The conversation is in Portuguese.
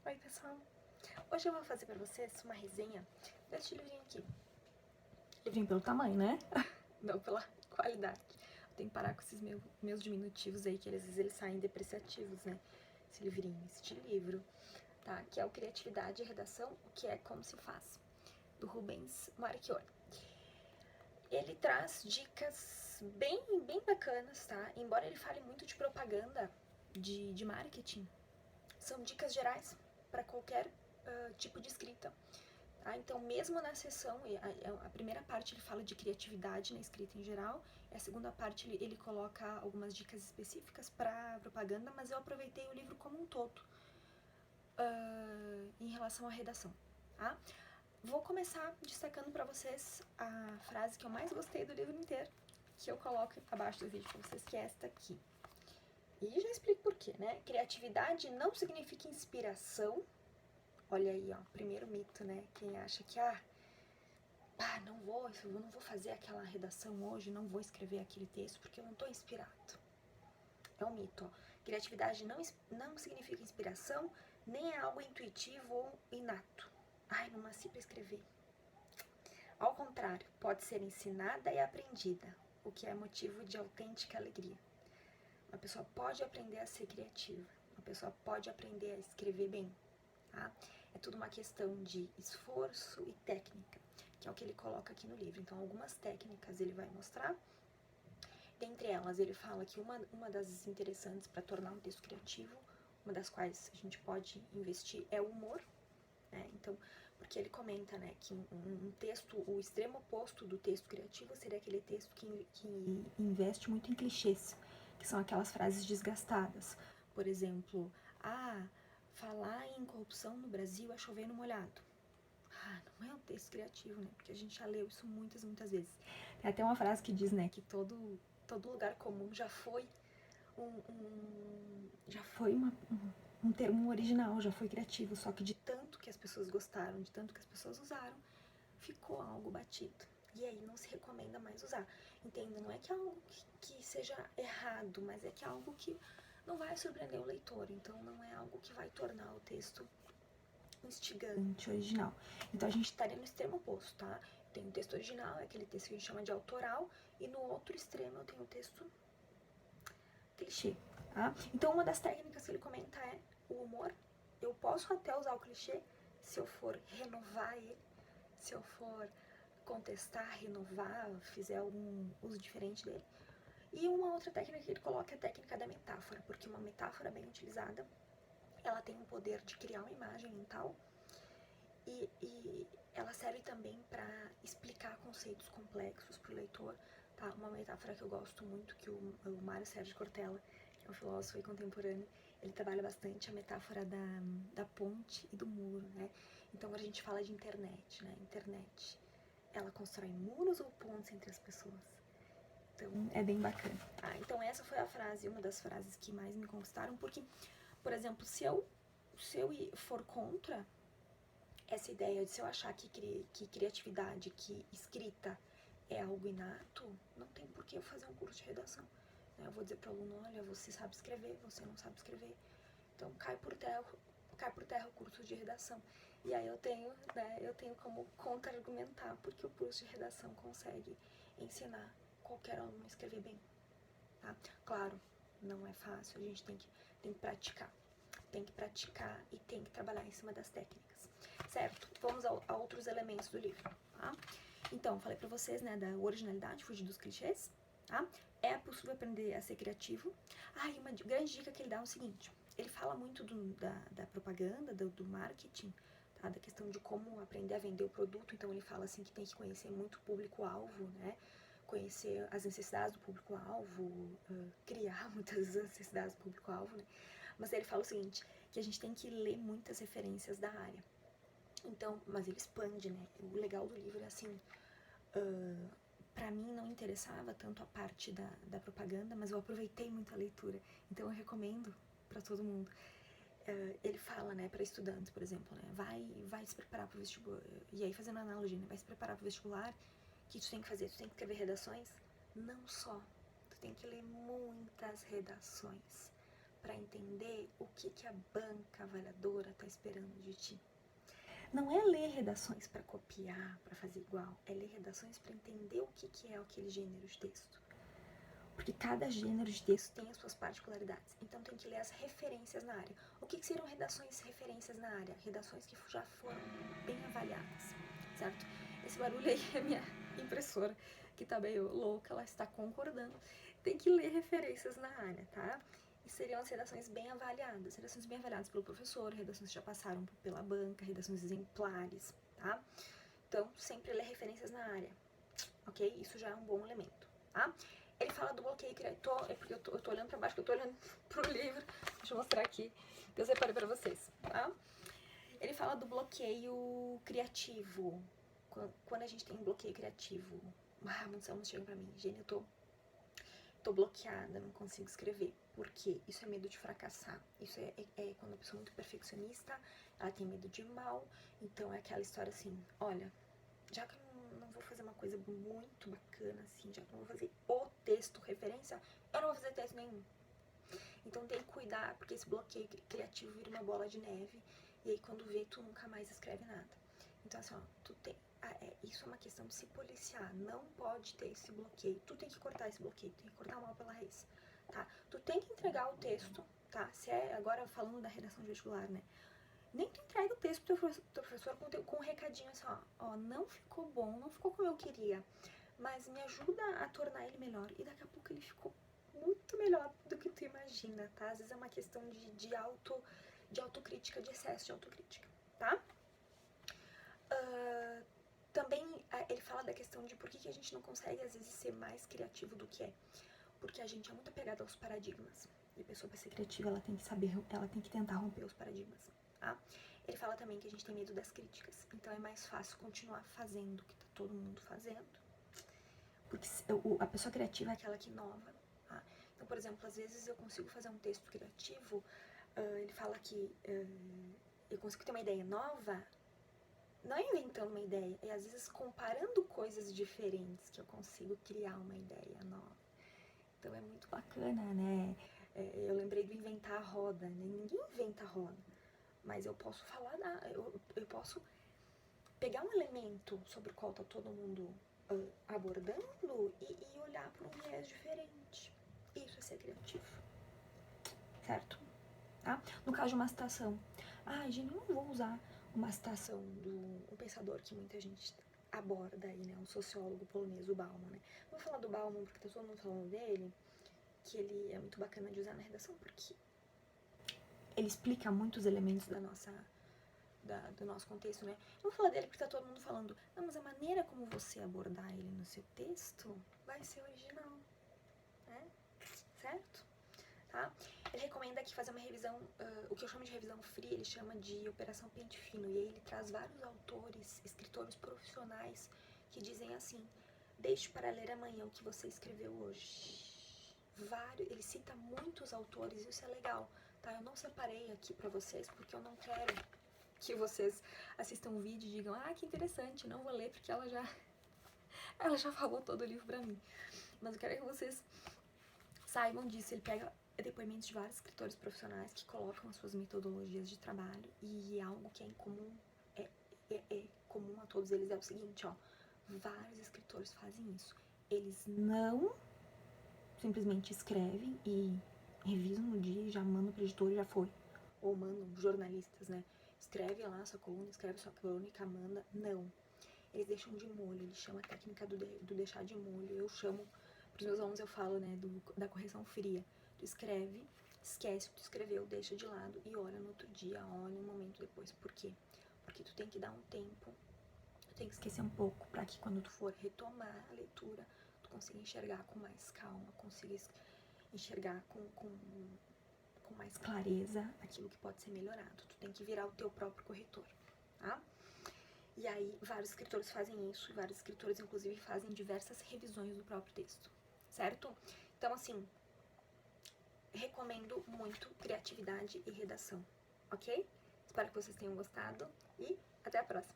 Oi pessoal, hoje eu vou fazer pra vocês uma resenha desse livrinho aqui. Livrinho pelo tamanho, né? Não pela qualidade. Eu tenho que parar com esses meus diminutivos aí, que às vezes eles saem depreciativos, né? Esse livrinho, este livro, tá? Que é o Criatividade e Redação, o que é como se faz, do Rubens Marchiori. Ele traz dicas bem bacanas, tá? Embora ele fale muito de propaganda, de marketing, são dicas gerais para qualquer tipo de escrita. Tá? Então, mesmo na sessão, a primeira parte ele fala de criatividade na escrita em geral, a segunda parte ele coloca algumas dicas específicas para propaganda, mas eu aproveitei o livro como um todo em relação à redação. Tá? Vou começar destacando para vocês a frase que eu mais gostei do livro inteiro, que eu coloco abaixo do vídeo para vocês, que é esta aqui. E já explico por quê, né? Criatividade não significa inspiração. Olha aí, ó, primeiro mito, né? Quem acha que, não vou fazer aquela redação hoje, não vou escrever aquele texto porque eu não tô inspirado. É um mito, ó. Criatividade não significa inspiração, nem é algo intuitivo ou inato. Não nasci pra escrever. Ao contrário, pode ser ensinada e aprendida, o que é motivo de autêntica alegria. Uma pessoa pode aprender a ser criativa, uma pessoa pode aprender a escrever bem, tá? É tudo uma questão de esforço e técnica, que é o que ele coloca aqui no livro. Então, algumas técnicas ele vai mostrar. Dentre elas, ele fala que uma das interessantes para tornar um texto criativo, uma das quais a gente pode investir, é o humor, né? Então, porque ele comenta, né, que um texto, o extremo oposto do texto criativo seria aquele texto que investe muito em clichês, que são aquelas frases desgastadas. Por exemplo, falar em corrupção no Brasil é chover no molhado. Não é um texto criativo, né? Porque a gente já leu isso muitas vezes. Tem até uma frase que diz, né, que todo lugar comum já foi um termo original, já foi criativo, só que de tanto que as pessoas gostaram, de tanto que as pessoas usaram, ficou algo batido. E aí não se recomenda mais usar. Entenda, não é que é algo que seja errado, mas é que é algo que não vai surpreender o leitor. Então não é algo que vai tornar o texto instigante, original. Então a gente estaria no extremo oposto, tá? Tem o texto original, é aquele texto que a gente chama de autoral, e no outro extremo eu tenho o texto clichê, tá? Então uma das técnicas que ele comenta é o humor. Eu posso até usar o clichê se eu for renovar ele, se eu for contestar, renovar, fizer algum uso diferente dele. E uma outra técnica que ele coloca é a técnica da metáfora, porque uma metáfora bem utilizada, ela tem o poder de criar uma imagem mental e ela serve também para explicar conceitos complexos para o leitor, tá? Uma metáfora que eu gosto muito, que o Mário Sérgio Cortella, que é um filósofo contemporâneo, ele trabalha bastante a metáfora da ponte e do muro, né? Então, quando a gente fala de internet, né? Internet, ela constrói muros ou pontes entre as pessoas? Então, é bem bacana. Então essa foi a frase, uma das frases que mais me conquistaram, porque, por exemplo, se eu for contra essa ideia de se eu achar que criatividade, que escrita é algo inato, não tem por que eu fazer um curso de redação. Eu vou dizer para o aluno, olha, você sabe escrever, você não sabe escrever, então cai por terra o curso de redação. E aí eu tenho como contra-argumentar, porque o curso de redação consegue ensinar qualquer aluno a escrever bem, tá? Claro, não é fácil, a gente tem que praticar. Tem que praticar e tem que trabalhar em cima das técnicas, certo? Vamos a outros elementos do livro, tá? Então, falei pra vocês, né, da originalidade, fugir dos clichês, tá? É possível aprender a ser criativo. E uma grande dica que ele dá é o seguinte, ele fala muito da propaganda, do marketing, tá? Da questão de como aprender a vender o produto, então ele fala assim que tem que conhecer muito o público-alvo, né? Conhecer as necessidades do público-alvo, criar muitas necessidades do público-alvo, né? Mas ele fala o seguinte, que a gente tem que ler muitas referências da área. Então, mas ele expande, né? O legal do livro é assim, pra mim não interessava tanto a parte da propaganda, mas eu aproveitei muito a leitura. Então eu recomendo pra todo mundo. Ele fala, né, para estudantes, por exemplo, né, vai se preparar pro vestibular, e aí fazendo analogia, né, vai se preparar pro vestibular, o que tu tem que fazer? Tu tem que escrever redações? Não só, tu tem que ler muitas redações, para entender o que a banca avaliadora está esperando de ti. Não é ler redações para copiar, para fazer igual, é ler redações para entender o que é aquele gênero de texto. Porque cada gênero de texto tem as suas particularidades, então tem que ler as referências na área. O que seriam redações referências na área? Redações que já foram bem avaliadas, certo? Esse barulho aí é minha impressora, que tá meio louca, ela está concordando. Tem que ler referências na área, tá? E seriam as redações bem avaliadas pelo professor, redações que já passaram pela banca, redações exemplares, tá? Então, sempre ler referências na área, ok? Isso já é um bom elemento, tá? Ele fala do bloqueio criativo, é porque eu tô olhando pra baixo, que eu tô olhando pro livro. Deixa eu mostrar aqui, que eu separei pra vocês, tá? Ele fala do bloqueio criativo. Quando a gente tem um bloqueio criativo, muitos alunos chegam pra mim, Jenny, eu tô bloqueada, não consigo escrever. Por quê? Isso é medo de fracassar. Isso é quando a pessoa é muito perfeccionista, ela tem medo de ir mal. Então é aquela história assim, olha, já que eu não vou fazer uma coisa muito bacana, assim, já que eu não vou fazer o texto referência, eu não vou fazer texto nenhum. Então tem que cuidar, porque esse bloqueio criativo vira uma bola de neve, e aí quando vê, tu nunca mais escreve nada. Então assim, ó, isso é uma questão de se policiar, não pode ter esse bloqueio, tu tem que cortar esse bloqueio, tem que cortar o mal pela raiz, tá? Tu tem que entregar o texto, tá? Se é, agora falando da redação de vestibular, né? Nem tu entrega o texto pro teu professor com um recadinho assim, ó, não ficou bom, não ficou como eu queria, mas me ajuda a tornar ele melhor. E daqui a pouco ele ficou muito melhor do que tu imagina, tá? Às vezes é uma questão de autocrítica, de excesso de autocrítica, tá? Também ele fala da questão de por que a gente não consegue, às vezes, ser mais criativo do que é. Porque a gente é muito apegado aos paradigmas. E a pessoa, para ser criativa, ela tem que saber, ela tem que tentar romper os paradigmas, tá? Ele fala também que a gente tem medo das críticas. Então é mais fácil continuar fazendo o que tá todo mundo fazendo. Porque a pessoa criativa é aquela que inova, tá? Então, por exemplo, às vezes eu consigo fazer um texto criativo, ele fala que eu consigo ter uma ideia nova, não é inventando uma ideia, é às vezes comparando coisas diferentes que eu consigo criar uma ideia nova. Então é muito bacana, né? Eu lembrei do inventar a roda, né? Ninguém inventa a roda, mas eu posso falar, eu posso pegar um elemento sobre o qual tá todo mundo abordando e olhar por um viés diferente. Isso é ser criativo, certo? Tá? No caso de uma citação, gente, eu não vou usar uma citação do um pensador que muita gente aborda aí, né? Um sociólogo polonês, o Bauman, né? Vou falar do Bauman porque tá todo mundo falando dele, que ele é muito bacana de usar na redação, porque ele explica muitos elementos do nosso contexto, né? Eu vou falar dele porque tá todo mundo falando, não, mas a maneira como você abordar ele no seu texto vai ser original, né? Certo? Tá? Ele recomenda aqui fazer uma revisão, o que eu chamo de revisão fria, ele chama de Operação Pente Fino, e aí ele traz vários autores, escritores profissionais que dizem assim, deixe para ler amanhã o que você escreveu hoje. Ele cita muitos autores, isso é legal, tá? Eu não separei aqui pra vocês porque eu não quero que vocês assistam o vídeo e digam, que interessante, não vou ler porque ela já falou todo o livro pra mim. Mas eu quero que vocês saibam disso. Ele pega depoimentos de vários escritores profissionais que colocam as suas metodologias de trabalho, e algo que é incomum, é comum a todos eles, é o seguinte, ó, vários escritores fazem isso. Eles não simplesmente escrevem e revisam no dia e já mandam pro editor e já foi. Ou mandam jornalistas, né? Escreve lá a sua coluna, escreve a sua crônica, manda. Não. Eles deixam de molho, eles chamam a técnica do deixar de molho. Eu chamo, pros meus alunos eu falo, né, da correção fria. Tu escreve, esquece o que tu escreveu, deixa de lado e olha no outro dia, olha um momento depois. Por quê? Porque tu tem que dar um tempo, tu tem que esquecer um pouco, pra que quando tu for retomar a leitura, tu consiga enxergar com mais calma, consiga enxergar com mais clareza aquilo que pode ser melhorado. Tu tem que virar o teu próprio corretor, tá? E aí, vários escritores fazem isso, vários escritores, inclusive, fazem diversas revisões do próprio texto, certo? Então, assim, recomendo muito criatividade e redação, ok? Espero que vocês tenham gostado e até a próxima!